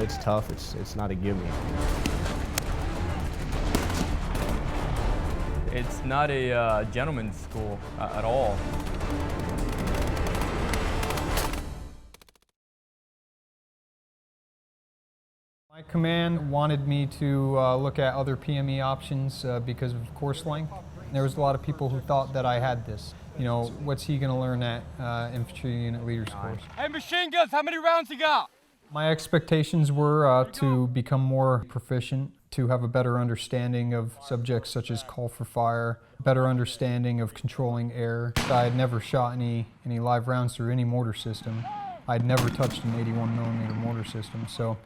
it's tough. It's not a gimme. It's not a gentleman's school at all. My command wanted me to look at other PME options because of course length. There was a lot of people who thought that I had this. You know, what's he going to learn at Infantry Unit Leaders course? Hey, machine guns, how many rounds you got? My expectations were to become more proficient, to have a better understanding of subjects such as call for fire, better understanding of controlling air. I had never shot any live rounds through any mortar system. I'd never touched an 81mm mortar system. So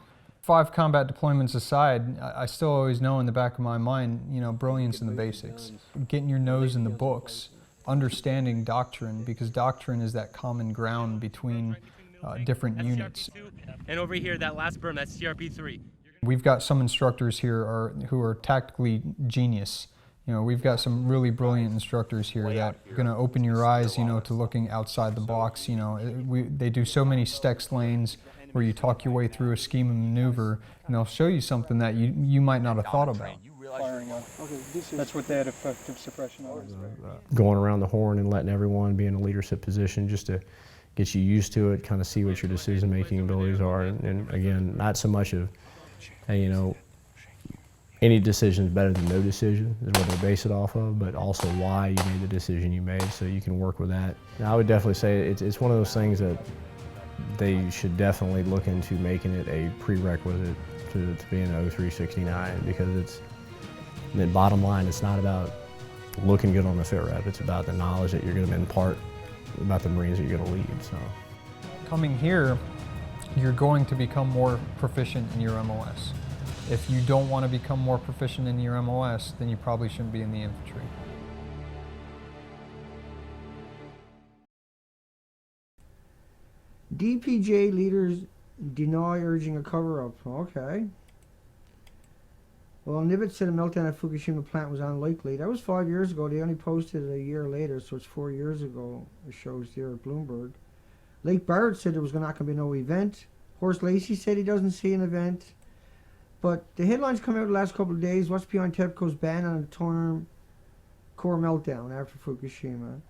5 combat deployments aside, I still always know in the back of my mind, you know, brilliance in the basics. Getting your nose in the books, understanding doctrine, because doctrine is that common ground between different units. And over here, that last berm, that's CRP3. We've got some instructors here who are tactically genius. You know, we've got some really brilliant instructors here that are going to open your eyes, you know, to looking outside the box. You know, they do so many STEX lanes where you talk your way through a scheme of maneuver, and they'll show you something that you might not have thought about. Firing on. Okay, that's what that effective suppression is. Going around the horn and letting everyone be in a leadership position just to get you used to it, kind of see what your decision-making abilities are, and again, not so much of, hey, you know, any decision is better than no decision is what they base it off of, but also why you made the decision you made, so you can work with that. And I would definitely say it's one of those things that they should definitely look into making it a prerequisite to be an 0369, because the bottom line, it's not about looking good on the fit rep, it's about the knowledge that you're going to impart about the Marines that you're going to lead. So, coming here, you're going to become more proficient in your MOS. If you don't want to become more proficient in your MOS, then you probably shouldn't be in the infantry. DPJ leaders deny urging a cover-up. Okay. Well, Nimitz said a meltdown at Fukushima plant was unlikely. That was 5 years ago. They only posted it a year later, so it's 4 years ago. It shows there at Bloomberg. Lake Barrett said there was not going to be no event. Horst Lacey said he doesn't see an event. But the headlines come out the last couple of days. What's behind TEPCO's ban on a term core meltdown after Fukushima?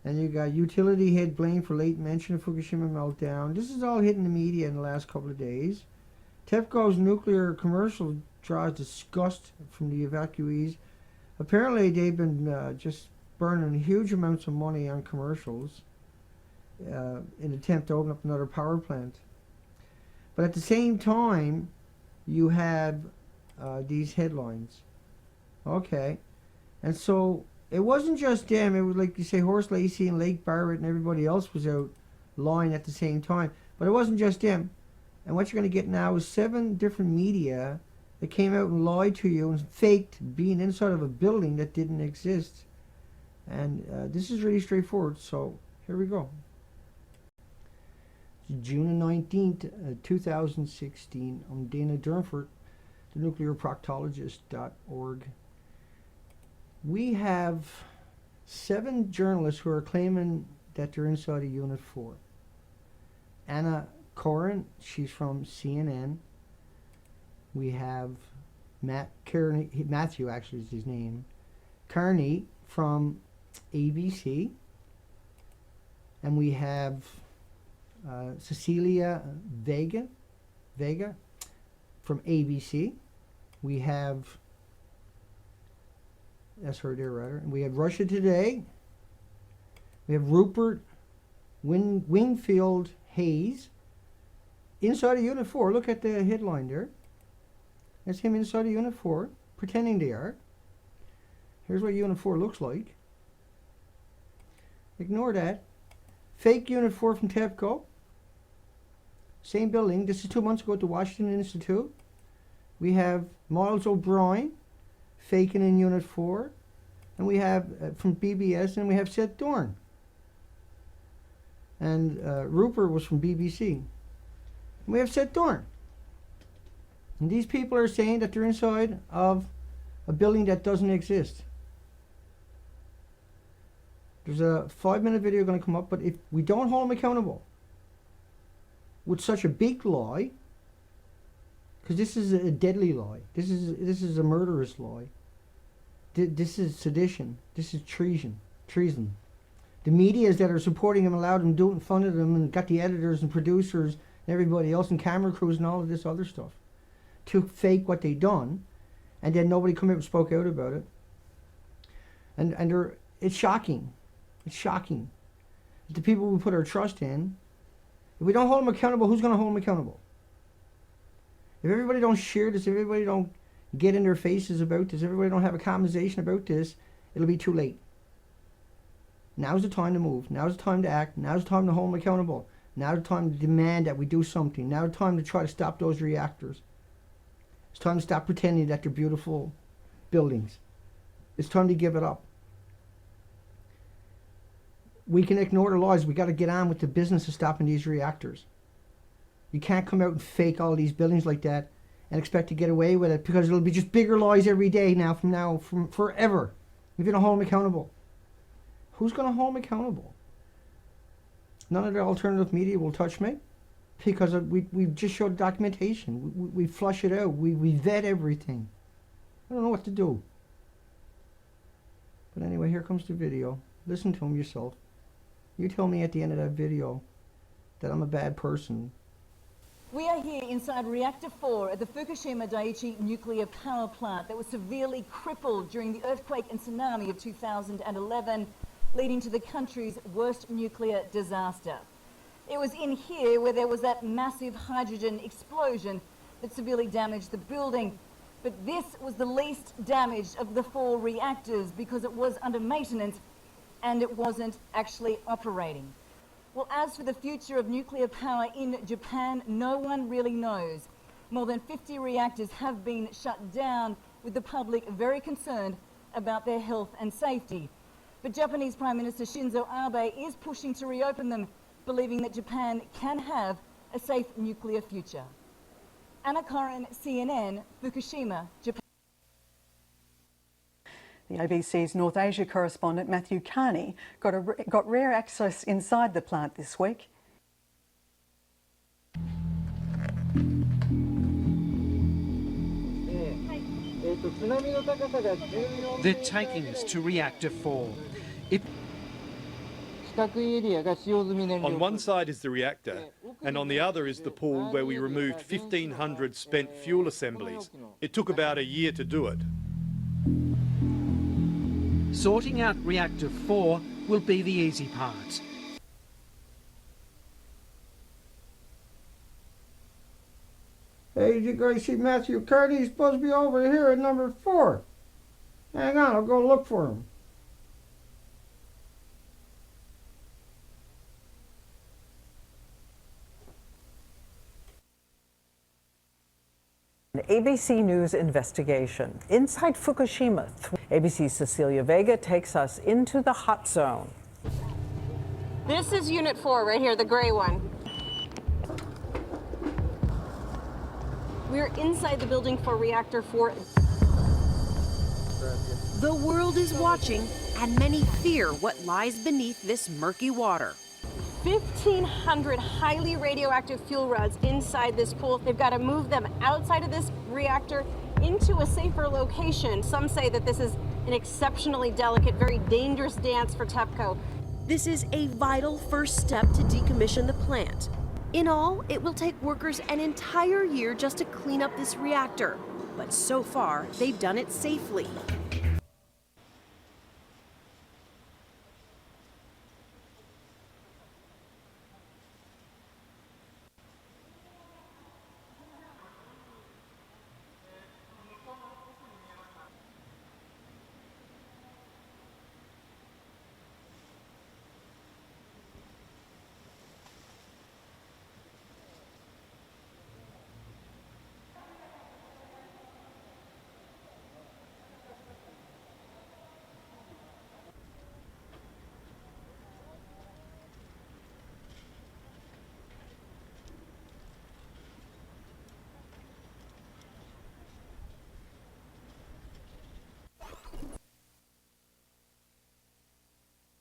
And you got utility head blamed for late mention of Fukushima meltdown. This is all hitting the media in the last couple of days. TEPCO's nuclear commercial draws disgust from the evacuees. Apparently they've been just burning huge amounts of money on commercials in an attempt to open up another power plant. But at the same time, you have these headlines. Okay. And so it wasn't just them. It was like you say, Horst Lacey and Lake Barrett and everybody else was out lying at the same time. But it wasn't just them. And what you're going to get now is 7 different media that came out and lied to you and faked being inside of a building that didn't exist. And this is really straightforward. So here we go. June 19th, 2016. I'm Dana Durnford, the nuclearproctologist.org. We have 7 journalists who are claiming that they're inside of Unit 4. Anna Corin, she's from CNN. We have Matthew actually is his name. Carney from ABC. And we have Cecilia Vega from ABC. We have, that's her there, rather. And we have Russia Today. We have Rupert Wingfield Hayes inside of Unit 4. Look at the headline there. That's him inside of Unit 4, pretending they are. Here's what Unit 4 looks like. Ignore that. Fake Unit 4 from TEPCO. Same building. This is 2 months ago at the Washington Institute. We have Miles O'Brien faking in Unit 4. And we have from BBS, and we have Seth Dorn. And Rupert was from BBC. And we have Seth Dorn. And these people are saying that they're inside of a building that doesn't exist. There's a 5-minute video going to come up, but if we don't hold them accountable with such a big lie, because this is a deadly lie. This is a murderous lie. This is sedition. This is treason. The medias that are supporting him allowed him to do it in front of them, and got the editors and producers and everybody else and camera crews and all of this other stuff to fake what they done, and then nobody come out and spoke out about it. And it's shocking. It's shocking. The people we put our trust in, if we don't hold them accountable, who's going to hold them accountable? If everybody don't share this, if everybody don't get in their faces about this, if everybody don't have a conversation about this, it'll be too late. Now's the time to move. Now's the time to act. Now's the time to hold them accountable. Now's the time to demand that we do something. Now's the time to try to stop those reactors. It's time to stop pretending that they're beautiful buildings. It's time to give it up. We can ignore the laws. We got to get on with the business of stopping these reactors. You can't come out and fake all these buildings like that and expect to get away with it, because it'll be just bigger lies every day from forever. If you don't hold them accountable. Who's going to hold them accountable? None of the alternative media will touch me, because we just showed documentation. We flush it out. We vet everything. I don't know what to do. But anyway, here comes the video. Listen to him yourself. You tell me at the end of that video that I'm a bad person. We are here inside Reactor 4 at the Fukushima Daiichi nuclear power plant that was severely crippled during the earthquake and tsunami of 2011, leading to the country's worst nuclear disaster. It was in here where there was that massive hydrogen explosion that severely damaged the building. But this was the least damaged of the 4 reactors because it was under maintenance and it wasn't actually operating. Well, as for the future of nuclear power in Japan, no one really knows. More than 50 reactors have been shut down, with the public very concerned about their health and safety. But Japanese Prime Minister Shinzo Abe is pushing to reopen them, believing that Japan can have a safe nuclear future. Anna Corin, CNN, Fukushima, Japan. The ABC's North Asia correspondent Matthew Carney got rare access inside the plant this week. They're taking us to Reactor 4. On one side is the reactor, and on the other is the pool where we removed 1,500 spent fuel assemblies. It took about a year to do it. Sorting out Reactor 4 will be the easy part. Hey, you guys see Matthew Carney? He's supposed to be over here at number 4. Hang on, I'll go look for him. An ABC News investigation inside Fukushima. ABC's Cecilia Vega takes us into the hot zone. This is Unit 4 right here, the gray one. We're inside the building for Reactor 4. The world is watching, and many fear what lies beneath this murky water. 1,500 highly radioactive fuel rods inside this pool. They've got to move them outside of this reactor into a safer location. Some say that this is an exceptionally delicate, very dangerous dance for TEPCO. This is a vital first step to decommission the plant. In all, it will take workers an entire year just to clean up this reactor. But so far, they've done it safely.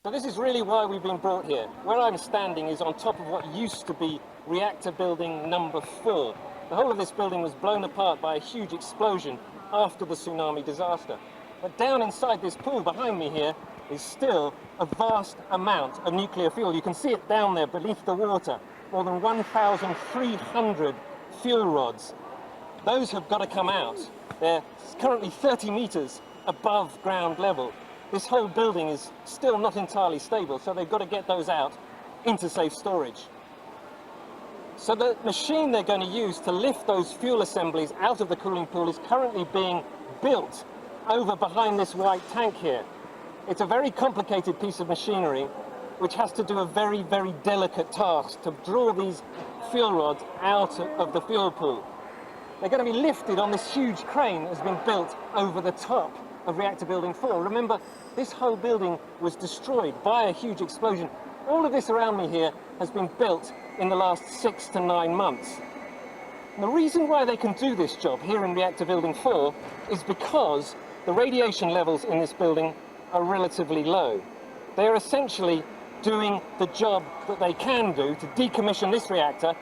So this is really why we've been brought here. Where I'm standing is on top of what used to be reactor building number 4. The whole of this building was blown apart by a huge explosion after the tsunami disaster. But down inside this pool behind me here is still a vast amount of nuclear fuel. You can see it down there beneath the water. More than 1,300 fuel rods. Those have got to come out. They're currently 30 meters above ground level. This whole building is still not entirely stable, so they've got to get those out into safe storage. So the machine they're going to use to lift those fuel assemblies out of the cooling pool is currently being built over behind this white tank here. It's a very complicated piece of machinery which has to do a very, very delicate task to draw these fuel rods out of the fuel pool. They're going to be lifted on this huge crane that has been built over the top of reactor building 4. Remember, this whole building was destroyed by a huge explosion. All of this around me here has been built in the last 6 to 9 months. And the reason why they can do this job here in reactor building 4 is because the radiation levels in this building are relatively low. They're essentially doing the job that they can do to decommission this reactor,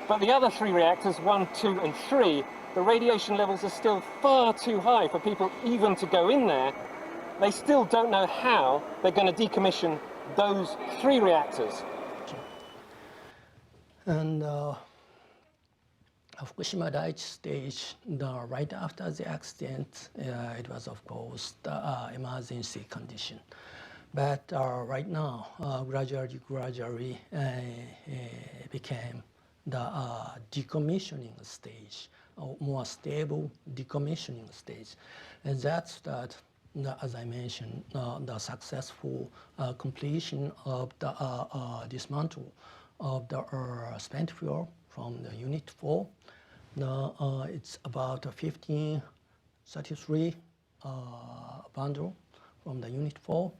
but the other 3 reactors, 1, 2, and 3, the radiation levels are still far too high for people even to go in there. They still don't know how they're going to decommission those 3 reactors. And Fukushima Daiichi stage, right after the accident, it was of course the emergency condition. But right now, gradually became the decommissioning stage, more stable decommissioning stage. And that's that, as I mentioned, the successful completion of the dismantle of the spent fuel from the Unit 4. It's about 1533 bundle from the Unit 4.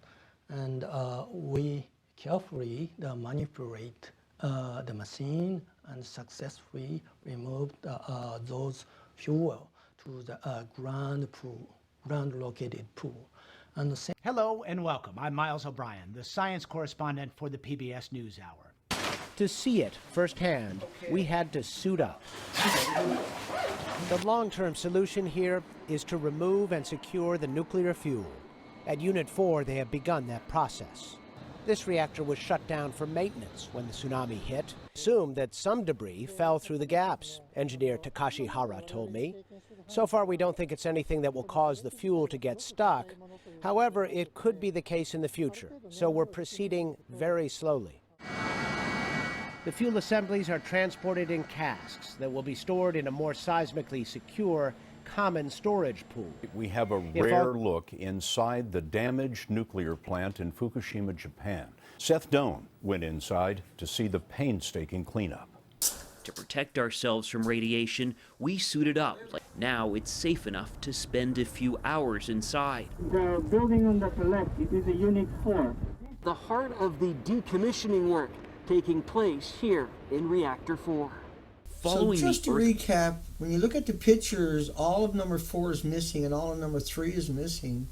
And we carefully manipulate the machine and successfully remove those fuel to the ground located pool. And Hello and welcome. I'm Miles O'Brien, the science correspondent for the PBS NewsHour. To see it firsthand, we had to suit up. The long-term solution here is to remove and secure the nuclear fuel. At Unit 4, they have begun that process. This reactor was shut down for maintenance when the tsunami hit. Assumed that some debris fell through the gaps, engineer Takashi Hara told me. So far, we don't think it's anything that will cause the fuel to get stuck. However, it could be the case in the future, so we're proceeding very slowly. The fuel assemblies are transported in casks that will be stored in a more seismically secure common storage pool. We have a rare look inside the damaged nuclear plant in Fukushima, Japan. Seth Doan went inside to see the painstaking cleanup. To protect ourselves from radiation, we suited up. Now it's safe enough to spend a few hours inside. The building on the left, it is a Unit 4. The heart of the decommissioning work taking place here in Reactor 4. So just to recap, when you look at the pictures, all of number 4 is missing and all of number 3 is missing.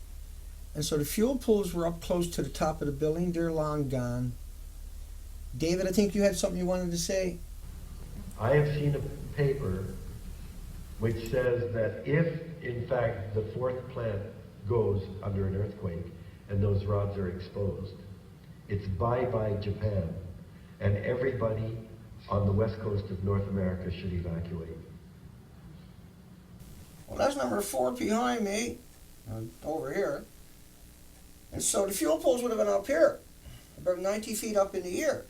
And so the fuel pools were up close to the top of the building. They're long gone. David, I think you had something you wanted to say? I have seen a paper which says that if, in fact, the 4th plant goes under an earthquake and those rods are exposed, it's bye-bye Japan, and everybody on the west coast of North America should evacuate. Well, that's number 4 behind me, over here. And so the fuel pools would have been up here, about 90 feet up in the air.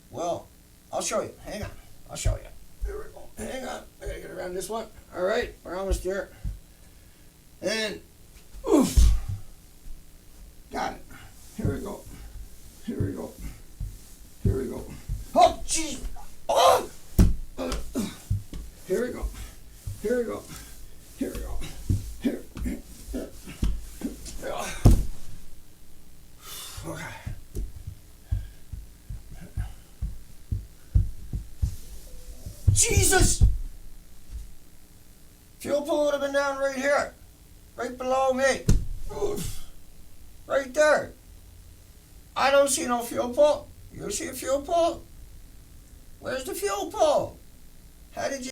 Well, I'll show you. Hang on. I'll show you. There we go. Hang on. I gotta get around this one. All right, we're almost there. And, oof. Got it. Here we go. Here we go. Here we go. Oh, jeez. Oh! Here we go. Here we go. Here we go. Here. Okay. Jesus! Fuel pool would have been down right here. Right below me. Oof. Right there. I don't see no fuel pool. You see a fuel pool? Where's the fuel pool? How did you